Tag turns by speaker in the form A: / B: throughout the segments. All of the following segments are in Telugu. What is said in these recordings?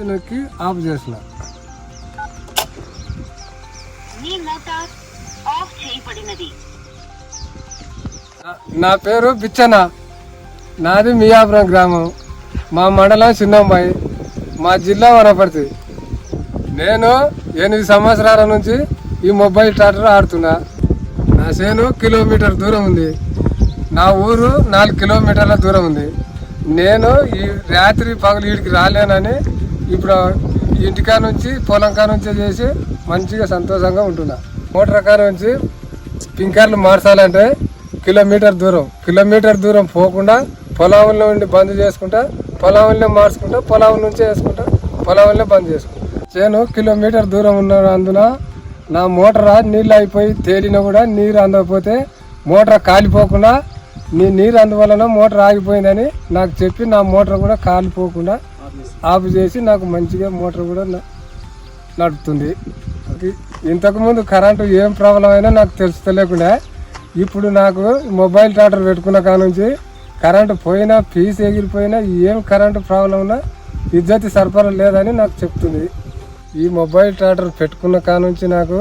A: నొక్కి ఆఫ్ చేసిన. నా పేరు బిచ్చన్న, నాది మియాపురం గ్రామం, మా మండలం చిన్నంబాయి, మా జిల్లా వనపర్తి. నేను 8 సంవత్సరాల నుంచి ఈ మొబైల్ ట్రాక్టర్ ఆడుతున్నా. నా చేను కిలోమీటర్ దూరం ఉంది, నా ఊరు 4 కిలోమీటర్ల దూరం ఉంది. నేను ఈ రాత్రి పగలు వీడికి రాలేనని ఇప్పుడు ఇంటికా నుంచి పొలం కా నుంచి చేసి మంచిగా సంతోషంగా ఉంటున్నా. మోటార్ కా నుంచి స్ప్రింక్లర్లు మార్చాలంటే కిలోమీటర్ దూరం పోకుండా పొలంలో ఉండి బంద్ చేసుకుంటా, పొలంలో మార్చుకుంటా, పొలం నుంచే వేసుకుంటా, పొలంలో బంద్ చేసుకుంటా. చేను కిలోమీటర్ దూరం ఉన్నందున నా మోటార్ నీళ్ళు అయిపోయి తేలినా కూడా నీరు అందకపోతే మోటార్ కాలిపోకుండా నీరు అందువలన మోటార్ ఆగిపోయిందని నాకు చెప్పి నా మోటార్ కూడా కాలిపోకుండా ఆఫ్ చేసి నాకు మంచిగా మోటార్ కూడా నడుపుతుంది. ఇంతకుముందు కరెంటు ఏం ప్రాబ్లం అయినా నాకు తెలుస్తలేకుండా ఇప్పుడు నాకు మొబైల్ ట్రాక్టర్ పెట్టుకున్న కానుంచి కరెంటు పోయినా ఫీజు ఎగిరిపోయినా ఏం కరెంటు ప్రాబ్లం ఉన్నా ఇజ్జతి సరఫరా లేదని నాకు చెప్తుంది. ఈ మొబైల్ ట్రాక్టర్ పెట్టుకున్న కానుంచి నాకు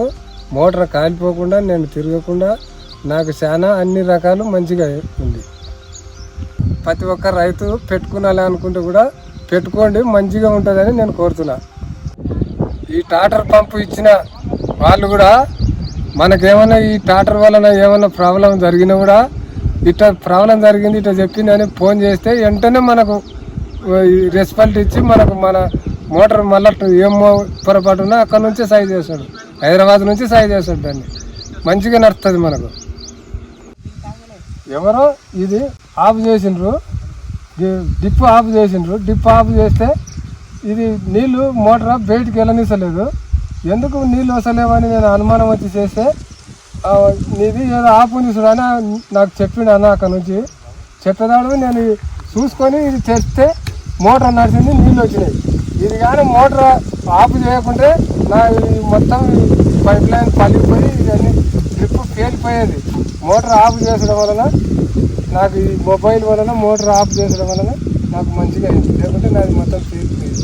A: మోటార్ కాలిపోకుండా నేను తిరగకుండా నాకు చాలా అన్ని రకాలు మంచిగా ఉంది. ప్రతి ఒక్క రైతు పెట్టుకునాలి అనుకుంటే కూడా పెట్టుకోండి, మంచిగా ఉంటుందని నేను కోరుతున్నా. ఈ ట్రాక్టర్ పంపు ఇచ్చిన వాళ్ళు కూడా మనకేమైనా ఈ ట్రాక్టర్ వలన ఏమైనా ప్రాబ్లం జరిగినా కూడా ఇట్లా ప్రాబ్లం జరిగింది ఇట్లా చెప్పిందని ఫోన్ చేస్తే వెంటనే మనకు రెస్పాన్స్ ఇచ్చి మనకు మన మోటార్ మళ్ళీ ఏమో పొరపాటు ఉన్నా అక్కడ నుంచే సైజ్ చేస్తాడు, హైదరాబాద్ నుంచి సైజ్ చేస్తాడు, దాన్ని మంచిగా నడుస్తుంది మనకు. ఎవరో ఇది ఆఫ్ చేసిండ్రు, డిప్ ఆఫ్ చేసిండ్రు. డిప్ ఆఫ్ చేస్తే ఇది నీళ్ళు మోటార్ బయటికి వెళ్ళనిస్తలేదు. ఎందుకు నీళ్ళు వస్తలేవని నేను అనుమానం వచ్చి చేస్తే ఇది ఏదో ఆఫ్ ఉంది చూడని నాకు చెప్పిండు అన్న. అక్కడ నుంచి చెప్పేదాడు నేను చూసుకొని ఇది చేస్తే మోటార్ నడిచింది, నీళ్ళు వచ్చినాయి. ఇది కానీ మోటార్ ఆఫ్ చేయకుంటే నా మొత్తం పైప్ లైన్ పలిగిపోయి ఇవన్నీ డ్రిప్ పేలిపోయేది. మోటార్ ఆఫ్ చేసడం వలన నాకు ఈ మొబైల్ వలన మోటార్ ఆఫ్ చేసడం వలన నాకు మంచిగా అయింది, లేకుంటే నాది మొత్తం పేలిపోయేది.